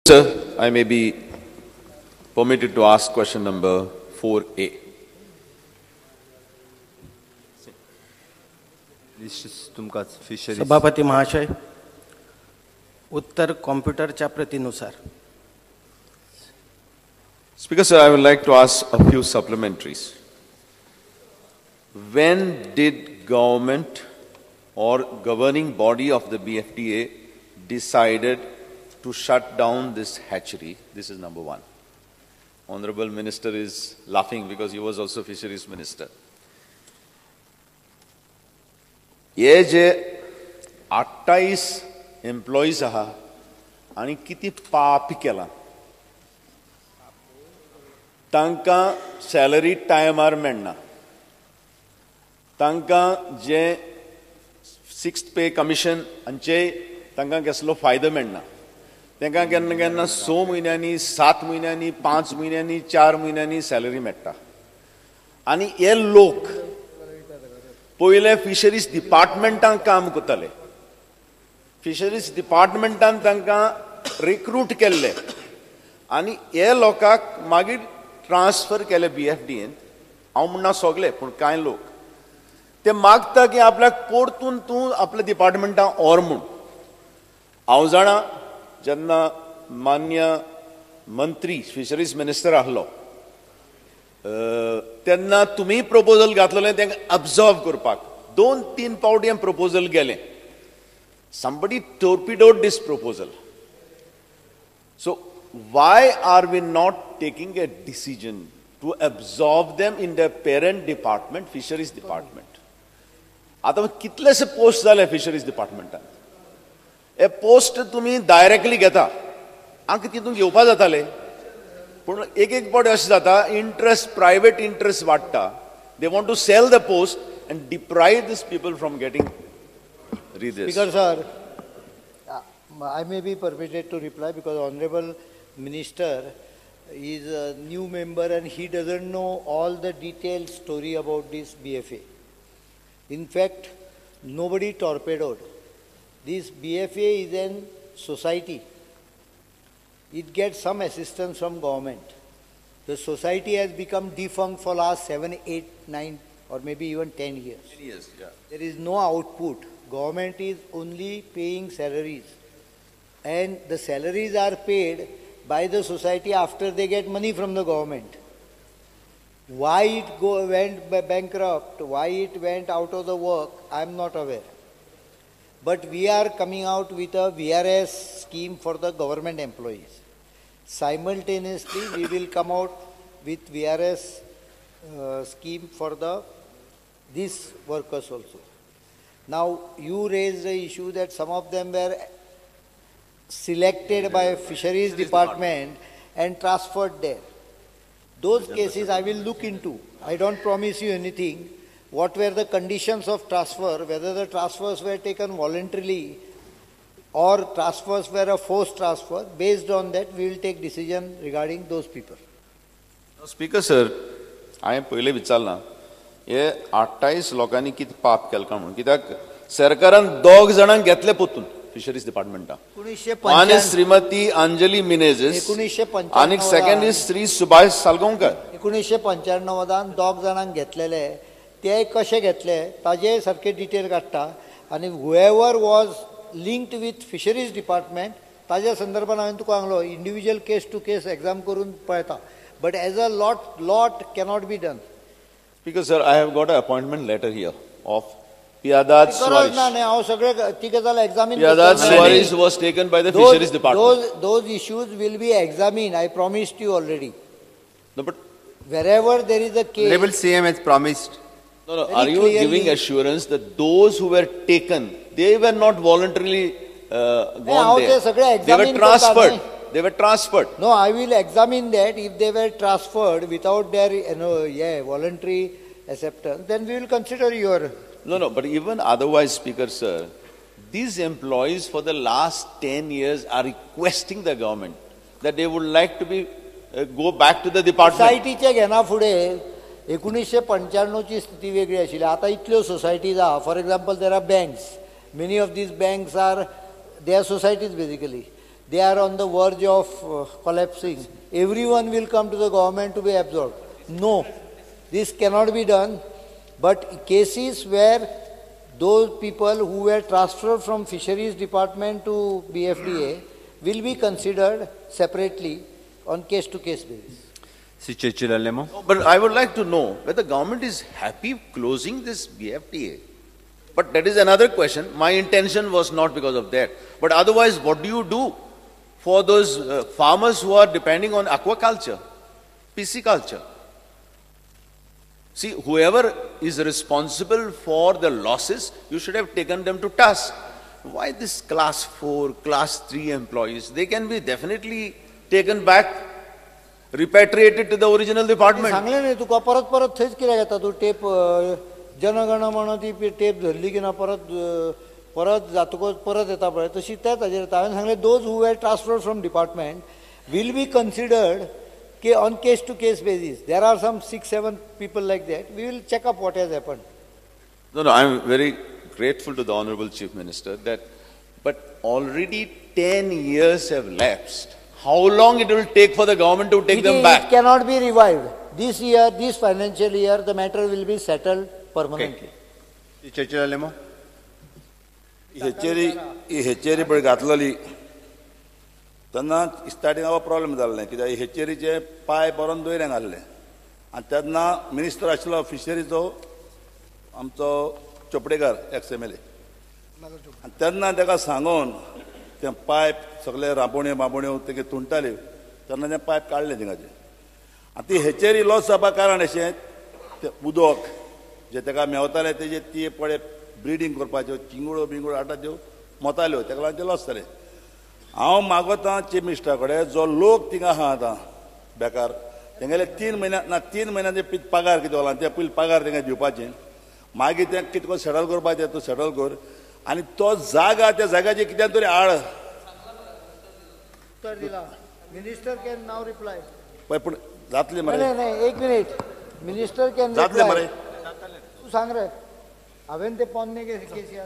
Sir, I may be permitted to ask question number 4A. सभापती महाशय, उत्तर कॉम्प्युटरच्या प्रतीनुसार. Speaker sir, I would like to ask a few supplementaries. When did government or governing body of the BFTA decided to shut down this hatchery? This is number one. Honorable Minister is laughing because he was also Fisheries Minister. ये जे 28 employees आहात आणि किती पाप केला तांकां salary टायमार मेळना तांकां जे 6th पे कमिशन हांचे तांकां कसलो फायदो मेळना तांकां केन्ना केन्ना 6 म्हयन्यांनी 7 म्हयन्यांनी 5 म्हयन्यांनी 4 म्हयन्यांनी सॅलरी मेळटा आनी हे लोक पहिले फिशरीज डिपार्टमेंटान काम करताले फिशरीज डिपार्टमेंटान तांकां रिक्रूट केल्ले आनी हे लोकांक मागीर ट्रान्सफर केले BFDन हांव म्हणना सगळे पूण कांय लोक ते मागता की आपल्याक परतून तूं आपल्या डिपार्टमेंटान व्हर म्हूण हांव जाणा जेन्ना मान्य मंत्री फिशरीज मिनिस्टर आहलो तेन्ना तुम्ही प्रपोजल घातलेलें तें अब्सॉर्व करपाक 2-3 फावटी प्रपोजल गेलें somebody torpedoed this proposal. So why are we not taking a decision to absorb them in the parent department, fisheries department? आता कितलेशे पोस्ट जाले फिशरीज डिपार्टमेंटान हे पोस्ट तुम्ही डायरेक्टली घेता आमकां तितून घेवपा जाताले पूण एक पावटी अशें जाता इंट्रस्ट प्रायवेट इंट्रस्ट वाडटा they want to sell the post and deprive this people from getting redress. Speaker sir, I may be permitted to reply because Honorable Minister is a new member and he doesn't know all the detailed story about this BFA. In fact, nobody torpedoed. This BFA is a society. It gets some assistance from government. The society has become defunct for last 7, 8, 9 or maybe even 10 years. 10 years, yeah. There is no output. Government is only paying salaries. And the salaries are paid by the society after they get money from the government. Why it went bankrupt, why it went out of the work, I am not aware. But we are coming out with a VRS scheme for the government employees. Simultaneously, we will come out with VRS scheme for these workers also. Now, you raised the issue that some of them were selected by Fisheries Department and transferred there. Those cases I will look into. I don't promise you anything. What were the conditions of transfer, whether the transfers were taken voluntarily or transfers were a forced transfer. Based on that, we will take decision regarding those people. Speaker sir, I am पहिले विचारला हे 28 लोकांनी किती पाप केलं म्हणून कित्याक सरकारान 2 जाणांक घेतले पोतून फिशरीज डिपार्टमेंटान वन इज श्रीमती अंजली मिनेझेस आणि सेकंड इज श्री सुभाष सालगांवकर 1995 2 जाणांक घेतलेले ते कशे घेतले ताजे सारखे डिटेल काडटा आणि however was linked with fisheries department ताज्या संदर्भात हांवें तुका सांगलो individual case to case exam करून पळयता but as a lot cannot be done. Speaker sir, I have got an appointment letter here of Piadad Suarish. Piadad Suarish was taken by the Fisheries Department. Those issues will be examined. I promised you already. No, but wherever there is a case. Honorable CM has promised. No. Are you giving assurance that those who were taken, they were not voluntarily gone there? They were transferred. They were transferred. No, I will examine that. If they were transferred without their voluntary acceptance, then we will consider your... No, but even otherwise, Speaker sir, these employees for the last 10 years are requesting the government that they would like to be go back to the department. Society घेना फुडे 1995 ची स्थिती वेगळी आशिल्ली आता इतल्यो societies आहा. For example there are banks. Many of these banks are, they are societies basically. they are on the verge of collapsing, everyone will come to the government to be absorbed. No, this cannot be done. But cases where those people who were transferred from Fisheries Department to BFDA will be considered separately on case-to-case basis. But I would like to know whether the government is happy closing this BFTA. But that is another question. My intention was not because of that. But otherwise, what do you do for those farmers who are depending on aquaculture, pisciculture? See, whoever is responsible for the losses, you should have taken them to task. Why this class 4, class 3 employees? They can be definitely taken back, repatriated to the original department. सांगले नाही तुका परत परत थंयच कित्याक येता तूं tape जनगण म्हणून ती टेप धरली की ना परत परत जातकच परत येता पळय तशी त्याच हाजेर येता. हांवें सांगलें those who were transferred from department will be considered के on case to case basis. There are some 6-7 people like that. We will check up what has happened. No, I am very grateful to the Honorable Chief Minister that, but already 10 years have lapsed. How long it will take for the government to take them back? It cannot be revived. This year, this financial year, the matter will be settled permanently. हेचेरी पळय घातलेली तेन्ना starting हांव problem जाल्लें कित्याक हेचेरीचे पाय बरोवन दोयऱ्यांक घाल्ले आनी तेन्ना मिनिस्टर आशिल्लो फिशरीचो आमचो चोपडेकार XMLA आनी तेन्ना ताका सांगून ते पायप सगळे राबोण्यो बाबोण्यो तेगे तुणटाल्यो तेन्ना ते पायप काडले थिंगाचे आनी ती हेचेरी लॉस जावपा कारण अशें तें उदक जे ताका मेवताले तेजे ती पळय ब्रिडींग करपाच्यो चिंगुळो बिंगुळो हाडटाच्यो मोताल्यो ताका लागून ते लॉस जाले. हांव मागोतां चीफ मिनिस्टरा कडेन जो लोक थिंगा आहा आतां बेकार तेंगेले 3 म्हयन्याचे पगार कितें जाला ते पयलीं पगार तेंगे दिवपाचें मागीर तें कितें करून सेटल करपाचें तूं सेटल कर आनी तो जागा त्या जाग्याचेर कित्याक तरी हाड. उत्तर दिला. Minister can now reply. पळय पूण जातलें मरे. नाही एक मिनिट. मिनिस्टर कॅन जातलें मरे. तूं सांग रे. हांवें ते पोन्ने केसी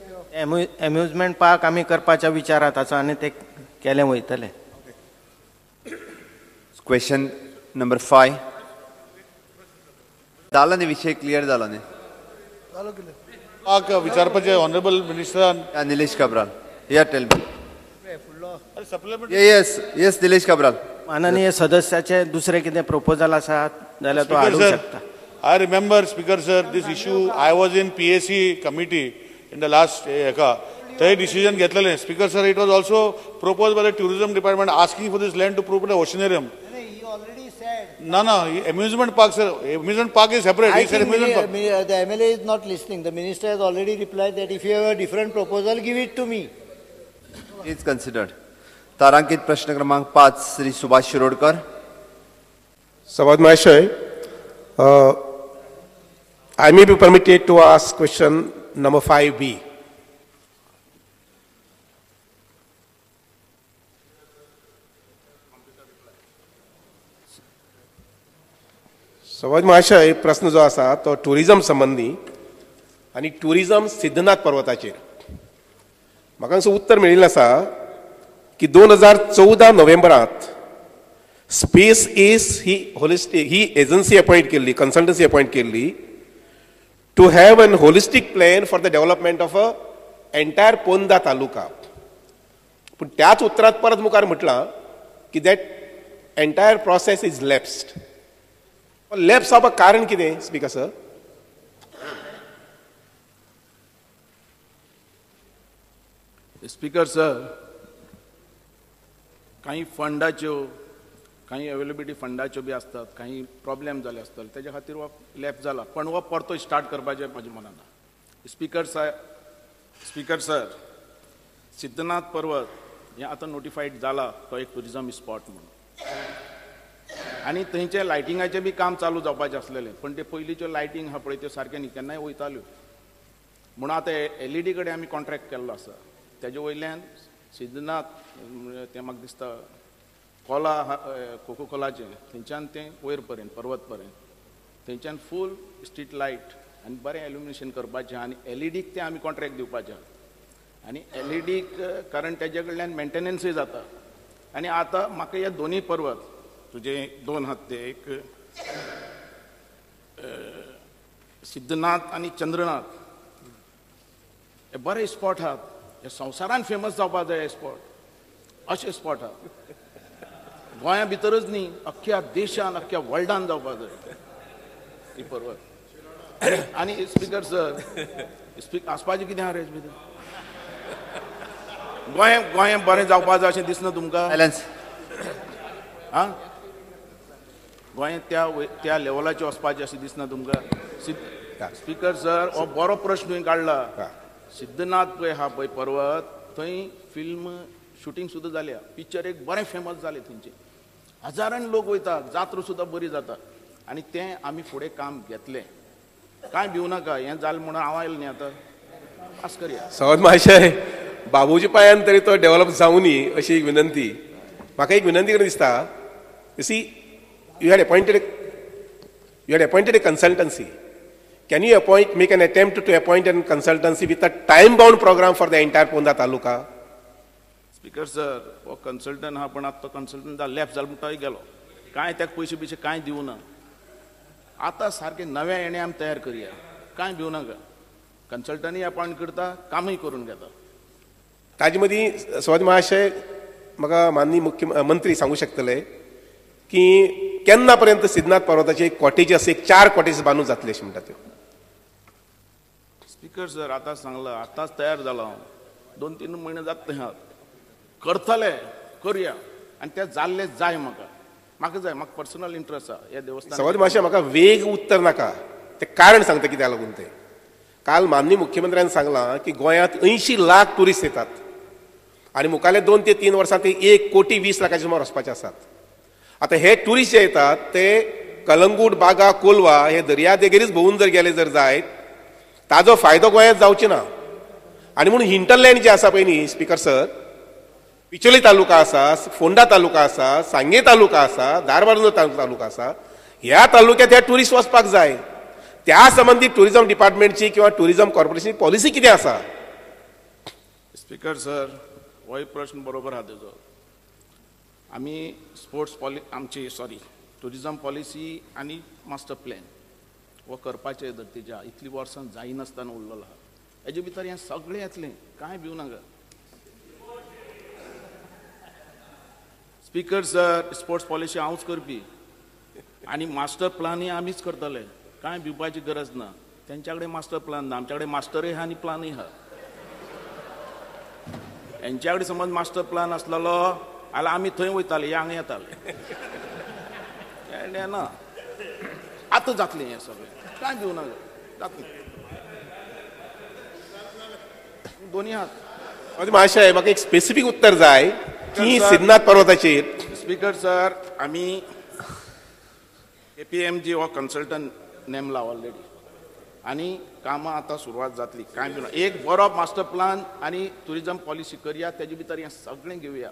एम्युजमेंट पार्क आमी करपाच्या विचारात आसा आनी ते केले वयतले. क्वेश्चन नंबर 5 जाला न्ही विषय क्लियर जालो न्ही. विचारपाचे honourable minister Nilesh Cabral here tell me. Yes Nilesh Cabral. माननीय सदस्याचे दुसरे कितें प्रपोजल आसा जाल्यार तो हाडूंक शकता. I remember, Speaker sir, this issue, I was in PAC committee in the last third decision घेतलेले. Speaker sir, it was also proposed by the tourism department asking for this land to put an oceanarium. He already said. No, amusement park, sir. Amusement park is separate. I think the MLA is not listening. The minister has already replied that if you have a different proposal, give it to me. It's considered. तारांकित प्रश्न क्रमांक 5 श्री सुभाष शिरोडकर. सभापती महाशय, I may be permitted to ask question number 5B. सभापती महाशय, प्रश्न जो आसा तो टुरिझम संबंधी आणि टुरिझम सिद्धनाथ पर्वताचेर. म्हाका हांगसर उत्तर मेळिल्लें आसा की 2014 नोव्हेंबरांत स्पेस एस ही एजन्सी अपॉइंट केल्ली, कन्सल्टन्सी अपॉइंट केल्ली to have an holistic plan for the development of a entire Ponda तालुका. पण त्याच उत्तरात परत मुखार म्हटलां की that entire process is lapsed. Lapse जावपाक कारण कितें स्पीकर सर? स्पीकर सर, काही फंडाच्यो काही अवेलेबिलिटी फंडाच्यो बी असतात, काही प्रॉब्लेम जाले असतात, त्याच्या खातीर हो लॅप जाला. पण हो परतो स्टार्ट करपाचें म्हाज्या मनान. स्पीकर सर, सिद्धनाथ पर्वत हें आतां नोटिफाईड जाला तो एक टुरिझम स्पॉट म्हणून आनी थंयचे लायटिंगाचें बी काम चालू जावपाचें आसलेलें. पण ते पयलींच्यो लायटिंग आहा पळय त्यो सारक्यो न्ही, केन्नाय वयताल्यो म्हणून आतां LED कडेन आमी कॉन्ट्रॅक्ट केल्लो आसा. तेजे वयल्यान सिद्धनाथ तें म्हाका दिसता कोला कोको कोलाचें थंयच्यान तें वयर पर्यंत पर्वत पर्यंत थंयच्यान फूल स्ट्रीट लायट आनी बरें एल्युमिनेशन करपाचें आनी LEDक तें आमी कॉन्ट्रॅक्ट दिवपाचें. आनी LEDक कारण तेजे कडल्यान मेंटेनन्सूय जाता. आणि आता म्हाका हे दोन्ही पर्वत तुजे दोन आहात ते एक सिद्धनाथ आणि चंद्रनाथ हे बरे स्पॉट आहात. हे संवसारान फेमस जावपाक जाय हे स्पॉट अशे स्पॉट आहात. गोंया भितरच न्ही अख्ख्या देशान अख्ख्या वर्ल्डान जावपाक जाय ही पर्वत. आणि स्पीकर सर आसपाचें कितें आहा रे भितर गोंय बरें जावपाक जाय अशें दिसना तुमकां? आं गोंय त्या लेवलाचेर वचपाचें अशें दिसना तुमकां? स्पीकर सर हो बरो प्रश्न तुवें काडला. सिद्धनाथ पळय आहा पळय पर्वत थंय फिल्म शुटींग सुद्दां जाल्या. पिक्चर एक बरें फेमस जालें थंयचें. हजारांनी लोक वयता. जात्रा सुद्दां बरी जाता. आनी तें आमी फुडें काम घेतलें. कांय भिवू नाका. हें जालें म्हणून हांव आयलो न्ही आतां. पास करया. सहज मातशें बाबूजी पायान तरी तो डेव्हलप जावनी अशी एक विनंती. म्हाका एक विनंती करून दिसता. You see you had appointed a consultancy. Can you make an attempt to appoint a consultancy with a time-bound program for the entire Ponda Taluka? Speaker sir हो कन्सल्टंट हा पण आता तो कन्सल्टंट लॅप जालो म्हणटा गेलो. कांय ताका पयशे बिशे कांय दिवं ना. आतां सारके नव्या येणे आमी तयार करया. कांय भिवू नाका. कन्सल्टंटूय अपॉइंट करता कामूय करून घेता. ताजे मदीं सहज महाशय म्हाका माननीय मुख्यमंत्री सांगू शकतले की केन्ना पर्यंत सिद्धनाथ पर्वताची कॉटेज एक 4 कॉटेज बांदून जातले अशें म्हणटा त्यो. स्पीकर सर आतां सांगला आतांच तयार जालो हांव. 2-3 म्हयने जाता थंय करतले करया आनी तें जाल्लें जाय म्हाका जाय. म्हाका पर्सनल इंट्रस्ट आहा ह्या देवस्थान. सहज मातशें म्हाका वेग उत्तर नाका. तें कारण सांगता कित्याक लागून तें. काल माननीय मुख्यमंत्र्यान सांगलां की गोंयांत 80 लाख टुरिस्ट येतात आनी मुखाल्ले 2 ते 3 वर्सां ते 1,20,00,000 सुमार वचपाचे आसात. आता हे टुरिस्ट जे येतात ते कलंगूट बागा कोलवा हे दर्या देगेरीच भोवून जर गेले जर जायत ताजो फायदो गोंयांत जावचे ना. आनी म्हणून हिंटरलँड जे आसा पळय न्ही स्पीकर सर पिचोली तालुका आसा फोंडा तालुका आसा सांगे तालुका आसा धारबांदोर तालुका आसा ह्या तालुक्यात हे टुरिस्ट वचपाक जाय. त्या संबंधी टुरिझम डिपार्टमेंटची किंवा टुरिझम कॉर्पोरेशनची पॉलिसी कितें आसा? स्पीकर सर होय प्रश्न बरोबर आहा तेजो. आमी स्पोर्ट्स टुरिझम पॉलिसी आनी मास्टर प्लॅन हो करपाचे धर्तीच्या इतली वर्सां जायनासतना उरलेलो आहा. हेजे भितर हें सगळें येतलें कांय भिवू नाका. स्पीकर सर स्पोर्ट्स पॉलिसी हांवूच करपी आनी मास्टर प्लॅनूय आमीच करतले. कांय भिवपाची गरज ना. तेंच्या कडेन मास्टर प्लॅन ना. आमच्या कडेन मास्टरूय आहा आनी प्लॅनूय आहा. हेंच्या कडेन समज मास्टर प्लॅन आसलेलो जाल्यार आमी थंय वयताले हे हांगा येताले. ना आतां जातलें हें सगळें कांय भिवू नाका. जातलें दोनी हात. मातशें म्हाका एक स्पेसिफीक उत्तर जाय की सिद्धनाथ पर्वताचेर. स्पीकर सर आमी KPMG हो कन्सल्टंट नेमला ऑलरेडी आनी कामां आतां सुरवात जातली. कांय भिवू नाका. एक बरो मास्टर प्लॅन आनी टुरिझम पॉलिसी करया. तेजे भितर हें सगळें घेवया.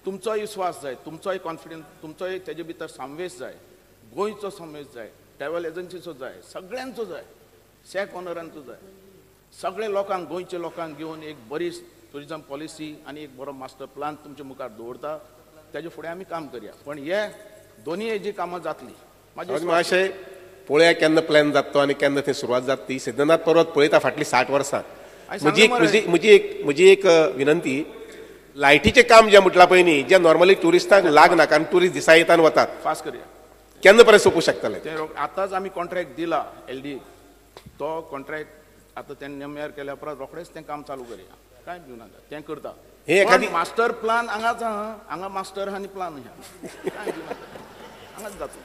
तुमचोय विश्वास जाय तुमचोय कॉन्फिडन्स तुमचोय तेजे भितर सामवेश जाय. गोंयचो सामवेश जाय. ट्रॅव्हल एजन्सीचो जाय. सगळ्यांचो जाय. सॅक ऑनरांचो जाय. सगळे लोकांक गोंयच्या लोकांक घेवन एक बरी टुरिझम पॉलिसी आनी एक बरो मास्टर प्लॅन तुमच्या मुखार दवरता. तेजे फुडें आमी काम करया. पण हे दोनी हेजी कामां जातली. मातशें पळोवया केन्ना प्लॅन जाता तो आनी केन्ना थंय सुरवात जाता ती. सिद्धनाथ पर्वत पळयता फाटली 60 वर्सां. म्हजी एक विनंती लायटीचें काम जें म्हटलां पळय न्ही जें नॉर्मली टुरिस्टांक लागना कारण टुरिस्ट दिसा येतान वतात फास्ट करया. केन्ना पर्यंत सोंपू शकतले? आतांच आमी कॉन्ट्रॅक्ट दिला LD. तो कॉन्ट्रॅक्ट आतां तें नेम्यार केल्या उपरांत रोखडेंच तें काम चालू करया. कांय भिवू नाका. तें करता. हे एखादी मास्टर प्लॅन हांगाच आहा. हांगा मास्टर आनी प्लॅन आहा. कांय भिवू नाका. हांगाच जातलें.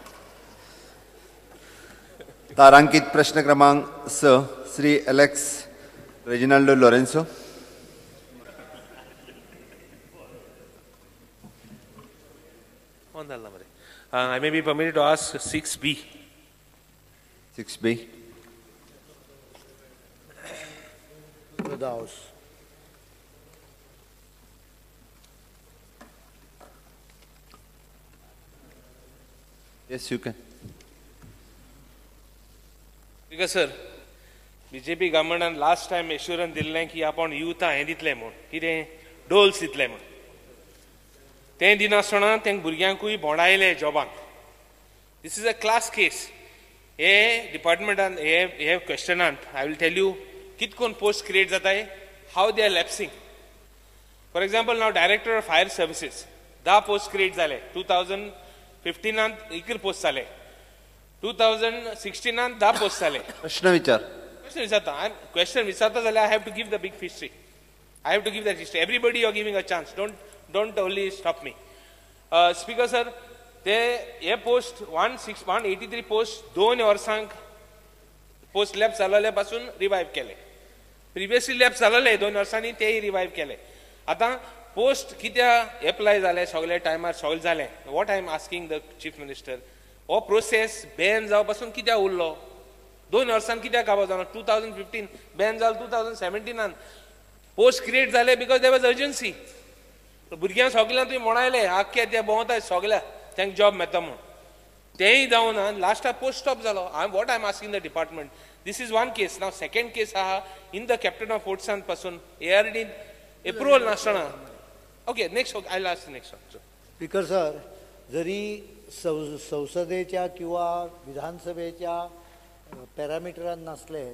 तारांकित प्रश्न क्रमांक 6 Shri Alex Reginaldo Lourenco. I may be permitted to ask 6B. 6B. The House. Yes, you can. Because sir, BJP government last time assurance दिल्लें की आपण युथा हें दितलें म्हूण कितें डोल्स दितलें म्हूण. तें दिनासतना तेंक भुरग्यांकूय भोंडायले जॉबांक. दिस इज अ क्लास केस. हे डिपार्टमेंटान हे क्वेश्चनांत आय विल टेल यू कित कोन पोस्ट क्रिएट जाताय, how they are lapsing. For example नाव director of fire services 10 post create जाले. 2015 इकल पोस्ट जाले. 2016 10 पोस्ट जाले. प्रश्न विचार. Question विचारता जाल्यार I have to give the big history. I have to give that history. Everybody you are giving a chance. Don't only stop me. Speaker sir, हे post 183 post 2 वर्सांक post lapse जाल्ले पासून revive केले. Previously lapse जाल्ले 2 वर्सांनी तेय revive केले. आतां post कित्याक एप्लाय जाले सगळे टायमार सगळे जाले. What I am asking the chief minister, हो प्रोसेस बॅन जावं पासून कित्याक उरलो? 2 वर्सांनी कित्याक काबार जालो? 2015 बॅन जालो. 2017 पोस्ट क्रिएट जाले बिकॉज देर वॉज अर्जन्सी. भुरग्यांक सगळ्यांक तुवें म्हणायले आख्खे ते भोंवताय सगळ्या तांकां जॉब मेळटा म्हूण. तेंय जावन लास्टाक पोस्ट स्टॉप जालो. What I am asking the department, this is one case. नाव सेकंड केस आहा इन द कॅप्टन ऑफ फोर्ट्सान पासून ARD एप्रुवल नासतना. Okay next I last next. Speaker sir, जरी संसदेच्या किंवा विधानसभेच्या पॅरामिटरान नासले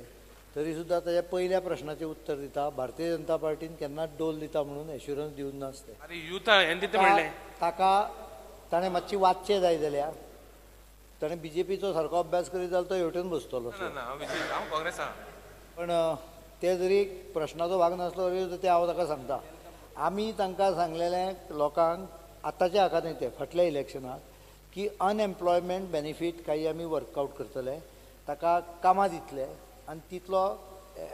तरी सुद्धा त्याच्या पहिल्या प्रश्नाचे उत्तर दिता. भारतीय जनता पार्टीन केन्नाच डोल दिता म्हणून एश्युरन्स दिवून नासले. अरे युथा हें दिता म्हणलें. ताका ताणें मातशी वाचचें जाय जाल्यार ताणें BJPचो सारको अभ्यास करीत जाल्यार तो हेवटेन बसतलो. हांव काँग्रेस आहा. पण ते जरी प्रश्नाचो भाग नासलो तरी ते हांव ताका सांगता. आमी तांकां सांगलेलें लोकांक आतांच्या हाका न्ही ते फाटल्या इलेक्शनाक की अनएम्प्लॉयमेंट बेनिफीट काही आमी वर्कआउट करतले, ताका कामां दितले आनी तितलो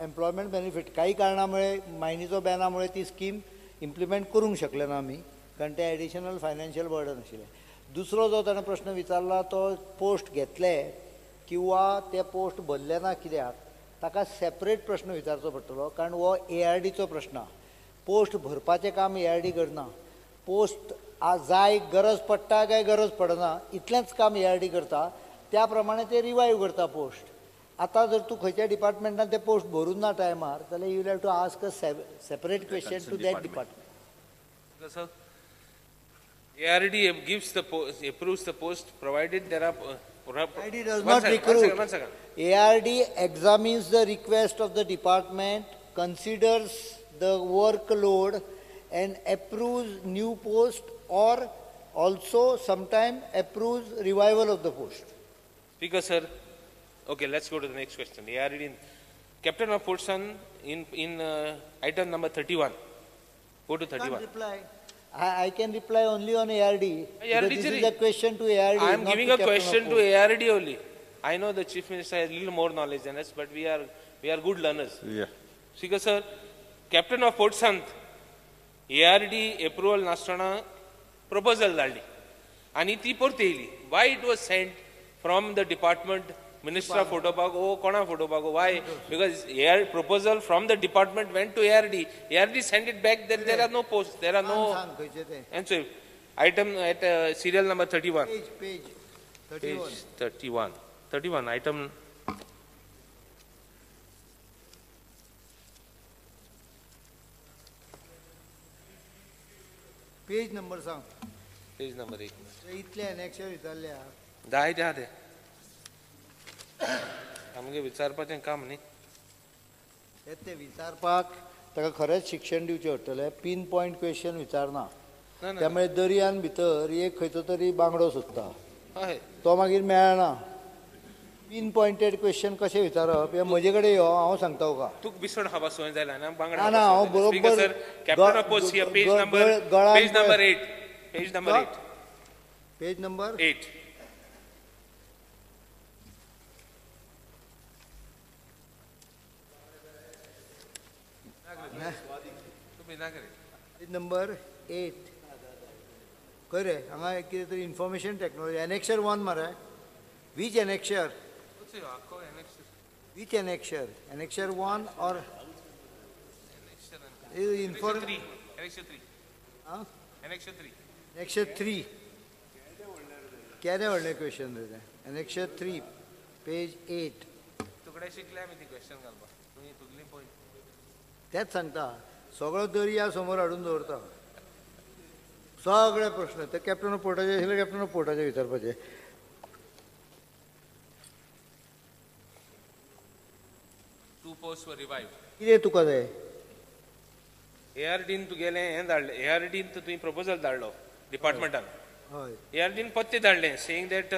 एम्प्लॉयमेंट बेनिफीट काही कारणामुळे मायनीचो बॅनामुळे ती स्कीम इम्प्लिमेंट करूंक शकले ना आमी, कारण ते एडिशनल फायनान्शियल बर्डन आशिल्लें. दुसरो जो ताणें प्रश्न विचारला तो पोस्ट घेतले किंवा ते पोस्ट भरले ना कित्याक, ताका सेपरेट प्रश्न विचारचो पडटलो. कारण हो ARDचो प्रश्न. पोस्ट भरपाचें काम ARD करना. पोस्ट जाय गरज पडटा काय गरज पडना इतलेंच काम ARD करता. त्या प्रमाणे ते रिवायव करता पोस्ट. आता जर तू खंयच्या डिपार्टमेंटान ते पोस्ट भरून ना टायमार जाल्यार you have to ask a separate question to that department. ARD gives the post, approves the post provided there are. ARD does not recruit. One second. ARD examines the request of the department, considers the workload and approves new post or also sometime approves revival of the post. Speaker sir, okay, let's go to the next question. ARD in Captain of Portson in item number 31. Go to 31. Can't reply. I can reply only on ARD. This is a question to ARD. I am giving a question to ARD only. I know the Chief Minister has a little more knowledge than us, but we are good learners. Yeah. Speaker sir, Captain of Portson, ARD approval नासतना proposal धाडली आणि ती परत येयली. Why it was sent from the department, Minister of Photopago, Kona Photopago? Why? Because proposal from the department went to ARD. ARD sent it back. Then there are no posts. There are no. And so, item at serial number 31. Page 31. Page 31. 31. Item. Page number सांग. Page number 1. इतले अनेक्शर विचारल्या. दाय द्या ते. आमगे विचारपाचें काम न्ही. ते विचारपाक ताका खरेंच शिक्षण दिवचें पडटलें. पिन पॉयंट क्वेश्चन विचारना. त्यामुळे दर्यान भितर एक खंयचो तरी बांगडो सोदता. तो मागीर मेळना. पिन पॉयंटेड क्वेश्चन कशें विचारप हे म्हजे कडेन यो, हांव सांगता तुका. तुक बिसोड हाबा सोय जाल्या ना बांगडा. ना हांव बरोबर captain of post here page number 8. Page number 8. Page number 8. Number 8 खंय रे हांगा कितें तरी इन्फॉर्मेशन टेक्नॉलॉजी एनेक्शर 1 मरे. Which annexure? Which annexure? Annexure 1 और एनेक्शर 3 केदे व्हडले क्वेश्चन रे ते. Annexure 3 page 8. तुकडे शिकले आमी ती क्वेश्चन घालपाक. तुमी तुगली पॉयंट तेच सांगता. सगळो दर्या समोर हाडून दवरता. सगळे प्रश्न ते कॅप्टन ऑफ पोर्टाचे आशिल्ले कॅप्टन ऑफ पोर्टाचे विचारपाचे. Two posts were revived. कितें तुका जाय? ARDन तुगेलें हें धाडलें, ARDन तुवें प्रपोजल धाडलो डिपार्टमेंटान. हय. ARDन पत्ते धाडलें saying that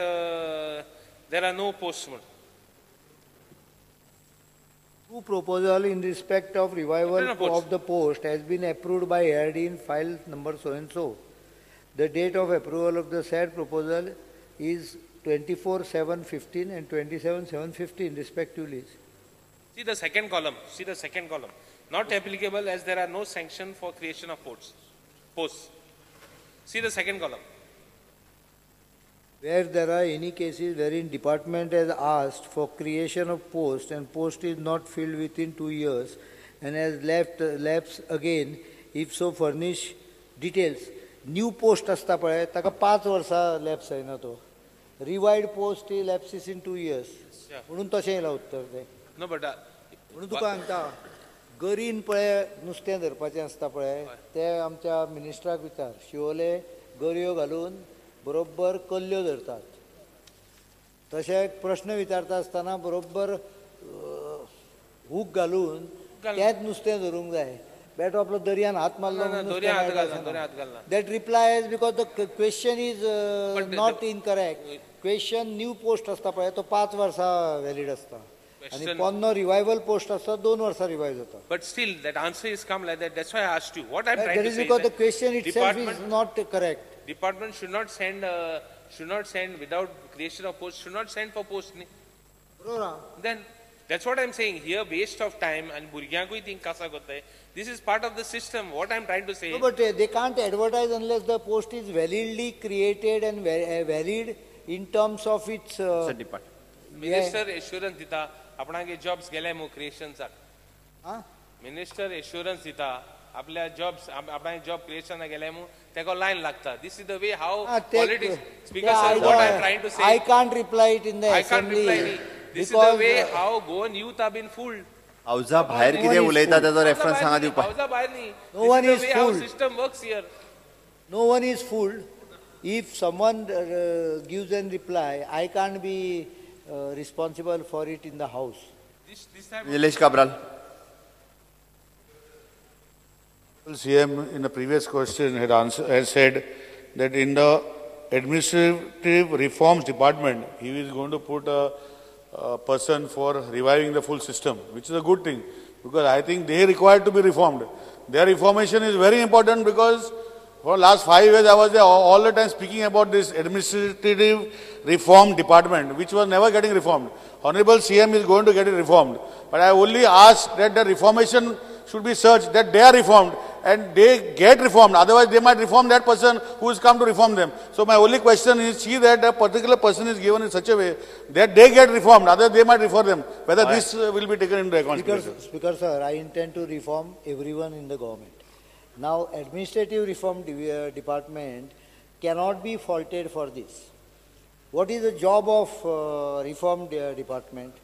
there are no posts म्हण. Two proposal in respect of revival of the post has been approved by ARD in file number so and so. The date of approval of the said proposal is 24/7/15 and 27/7/15 respectively. See the second column. See the second column. Not applicable as there are no sanction for creation of posts. See the second column. Where there are any cases wherein department has asked for creation of post and post is not filled within 2 years and has lapsed again, if so furnish details. New post असता पळय ताका 5 वर्सां lapse जायना तो. Revived post lapses in 2 years. म्हणून तशें येयलां उत्तर तें. No, but म्हणून तुका सांगता गरीन पळय नुस्तें धरपाचें आसता पळय तें आमच्या मिनिस्टराक विचार. शिवोले गरयो घालून बरोबर कल्ल्यो धरतात. तशें प्रश्न विचारता आसतना बरोबर हूक घालून तेंच नुस्तें धरूंक जाय. बेटो आपलो दर्यान हात मारलो that reply because the question is not incorrect. Question new post आसता पळय तो 5 वर्सां वॅलीड आसता आणि पोन्नो रिवायवल पोस्ट आसता 2 वर्सां रिवायव जाता. But still, that answer is come like that. That's why I asked you. What I'm trying that to is say because is the question itself is not correct. Department should not send without creation of post. Should not send for post. Then that's what I'm saying here. Waste of time and burgyankui think kasa gotay. This is part of the system. What I'm trying to say. No, but they can't advertise unless the post is validly created and valid in terms of its. Minister assurance dita. आपणागे jobs गेले मु क्रिएशनचाक. Minister assurance दिता आपल्या jobs आपणागे job क्रिएशना गेले मु तेको line लागता. This is the way how politics. Speaker sir, what I am trying to say. I can't reply it in the assembly. I can't reply. This is the way how Goan youth have been fooled. औजा भायर कितें उलयता ताचो reference सांगा दिवपा. औजा भायर न्ही. No one is fooled. How fooled. system works here. No one is fooled. If someone gives a reply, I can't be responsible for it in the house. Nilesh Cabral. CM in the previous question had said that in the administrative reforms department, he is going to put a person for reviving the full system, which is a good thing because I think they require to be reformed. Their reformation is very important because for the last 5 years I was there all the time speaking about this administrative reform department, which was never getting reformed. Honorable CM is going to get it reformed. But I only ask that the reformation should be such that they are reformed and they get reformed. Otherwise, they might reform that person who has come to reform them. So my only question is, see that a particular person is given in such a way that they get reformed. Otherwise, they might reform them. Whether this will be taken into account. Speaker, sir, I intend to reform everyone in the government. Now, administrative reform department cannot be faulted for this. What is the job of reform department?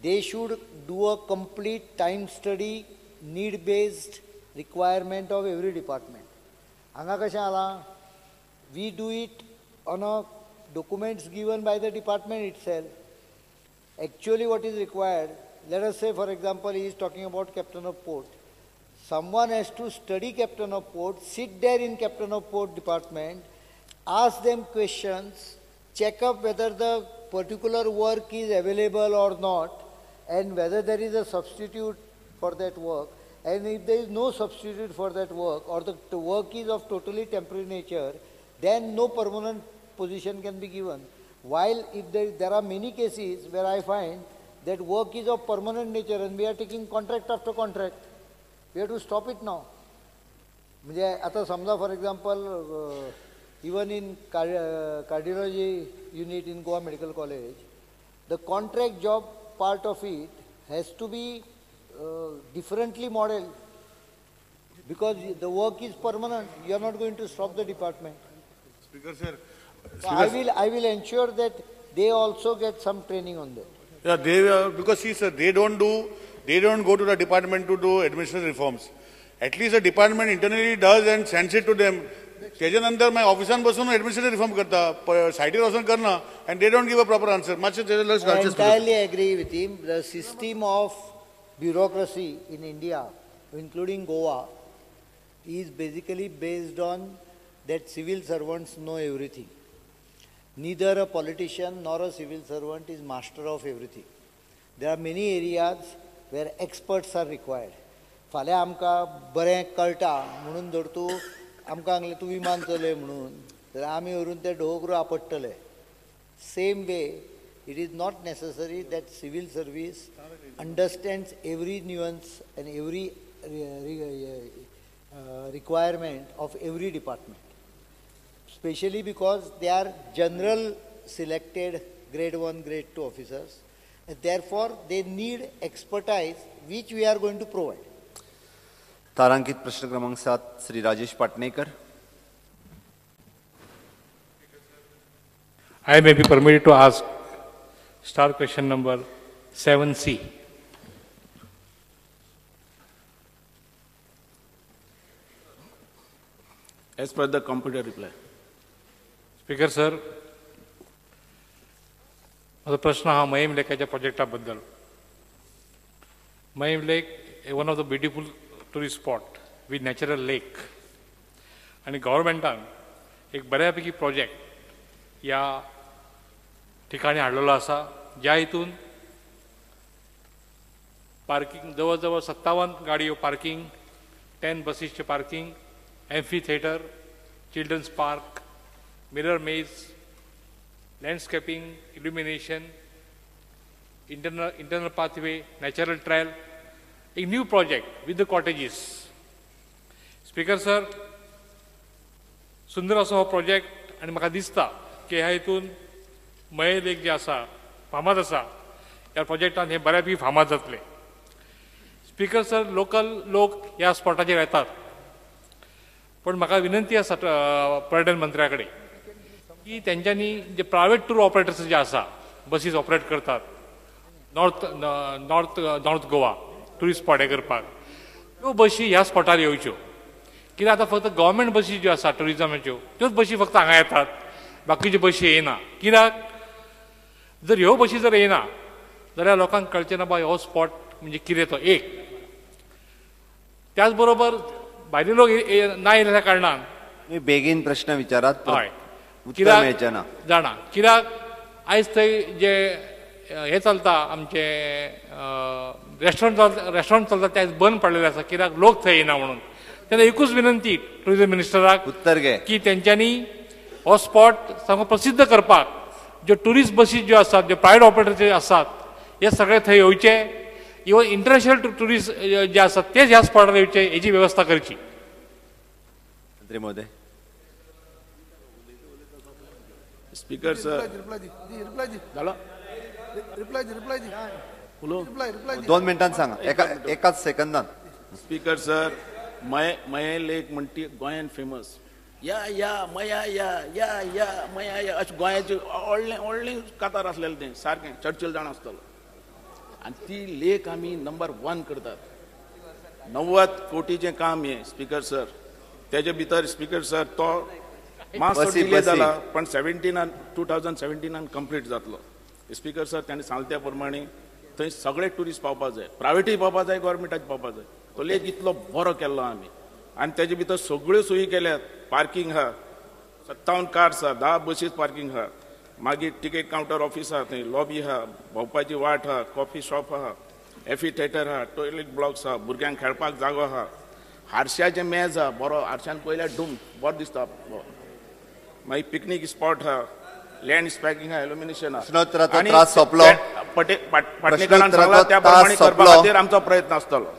They should do a complete time study, need-based requirement of every department. Anga kasha ala? We do it on a documents given by the department itself. Actually, what is required? Let us say, for example, he is talking about captain of port. Someone has to study captain of port, sit there in captain of port department, ask them questions, check up whether the particular work is available or not, and whether there is a substitute for that work. And if there is no substitute for that work, or the work is of totally temporary nature, then no permanent position can be given. While if there are many cases where I find that work is of permanent nature and we are taking contract after contract, we have to stop it now. म्हणजे आता समजा for example, even in cardiology unit in Goa Medical College, the contract job part of it has to be differently modeled because the work is permanent. You are not going to stop the department. Speaker, sir. So I will ensure that they also get some training on that. Yeah, they because see, sir, they don't go to the department to do administrative reforms. At least the department internally does and sends it to them. तेजे नंतर मागीर ऑफिसान बसून administrative reform करता, सायटीर वचून करना, and they don't give a proper answer. मातशें तेजे लक्ष I घालचें. entirely agree with him. The system of bureaucracy in India, including Goa, is basically based on that civil servants know everything. Neither a politician nor a civil servant is master of everything. There are many areas where experts are required. फाल्यां आमकां बरें कळटा म्हणून जर तूं आमकां सांगलें तूं विमान चलय म्हणून, तर आमी व्हरून ते ढोकरू आपडटले. Same way, it is not necessary that civil service understands every nuance and every requirement of every department, especially because they are general selected grade 1, grade 2 officers, and therefore they need expertise which we are going to provide. तारांकित प्रश्न क्रमांक 7 Shri Rajesh Patnekar. I may be permitted to ask star question number 7C. As per the computer reply. Speaker sir, माझा प्रश्न हा मयम लेकाच्या प्रोजेक्टा बद्दल. मयम लेक one of the beautiful tourist spot with natural lake, आणि गव्हर्नमेंटान एक बऱ्यापैकी प्रोजेक्ट या ठिकाणी हाडलेलो आसा, ज्या हितून पार्किंग जवळजवळ 57 गाडयो पार्किंग, 10 बसीसचे parking, amphitheatre, children's park, mirror maze, landscaping, illumination, internal pathway, natural trail, एक new project with the cottages. Speaker sir, सुंदर असो हो प्रोजेक्ट, आणि म्हाका दिसता की ह्या हितून मये लेक जे आसा फामाद आसा, ह्या प्रोजेक्टान हे बऱ्यापैकी फामाद जातले. स्पीकर सर, लोकल लोक ह्या स्पॉटाचेर येतात, पण म्हाका विनंती आसा पर्यटन मंत्र्या कडेन की तेंच्यांनी जे प्रायवेट टूर ऑपरेटर्स जे आसा, बसीस ऑपरेट करतात नॉर्थ गोवा टुरिस्ट स्पॉट हे करपाक, त्यो बसी ह्या स्पॉटार येवच्यो. कित्याक आतां फक्त गव्हर्मेंट बसी ज्यो आसा टुरिजमाच्यो त्योच बसी फक्त हांगा येतात, बाकीच्यो बसी येना. कित्याक जर ह्यो बसी जर येना जाल्यार लोकांक कळचें ना बा हो स्पॉट म्हणजे कितें तो एक. त्याच बरोबर भायले लोक ना येयल्या कारणान बेगीन प्रश्न विचारात, हय उत्तर मेळचें ना. जाणा कित्याक आयज थंय जे हे चलता आमचे रेस्टॉरंट चलता ते आयज बंद पडलेले आसा, कित्याक लोक थंय येना म्हणून. तेन्ना एकूच विनंती टुरिजम मिनिस्टराक उत्तर घे की तेंच्यांनी हो स्पॉट सामको प्रसिद्ध करपाक ज्यो टुरिस्ट बसीस ज्यो आसात, जे प्रायवेट ऑपरेटर जे आसात, हे सगळे थंय येवचे. इवन इंटरनॅशनल टुरिस्ट जे आसात तेच ह्या स्पॉटार येवचे, हेची व्यवस्था करची. मंत्री महोदय. स्पीकर सर, झालं 2 मिनटांत सांगा, एकाच सेकंदात. स्पीकर सर, मये लेक म्हणटी गोंयान फेमस. या मया या मया या अशें गोंयाचें व्हडलें कातार आसलेलें तें सारकें चर्चिल जाण आसतलो. आनी ती लेक आमी नंबर 1 करतात. 90 कोटीचें काम हें स्पीकर सर. तेजे भितर स्पीकर सर तो मातसो डिले जाला, पण 2017 कंप्लीट जातलो. स्पीकर सर ताणें सांगले त्या प्रमाणे थंय सगळे ट्युरिस्ट पावपाक जाय, प्रायवेटूय पावपाक जाय, गव्हर्मेंटाचे पावपाक जाय. तो लेक इतलो बरो केल्लो आमी, आनी तेजे भितर सगळ्यो सोयी केल्यात. पार्किंग आहा, 57 कार्स आहा, 10 बसीस पार्किंग आहा, मागीर टिकेट कावंटर ऑफिस आहा, थंय लॉबी आहा, भोंवपाची वाट आहा, कॉफी शॉप आहा, एफी थिएटर आहा, टॉयलेट ब्लॉक्स आहा, भुरग्यांक खेळपाक जागो आहा, हारश्याचें मेज आहा, बरो हारश्यान पयल्यार डूम बरो दिसता. मागीर पिकनीक स्पॉट आहा, लँड स्पॅकिंग आहा, इल्युमिनेशन आहा. त्रास सोंपलो. पाटणेकरान सांगला त्या प्रमाणे करपा खातीर आमचो प्रयत्न आसतलो.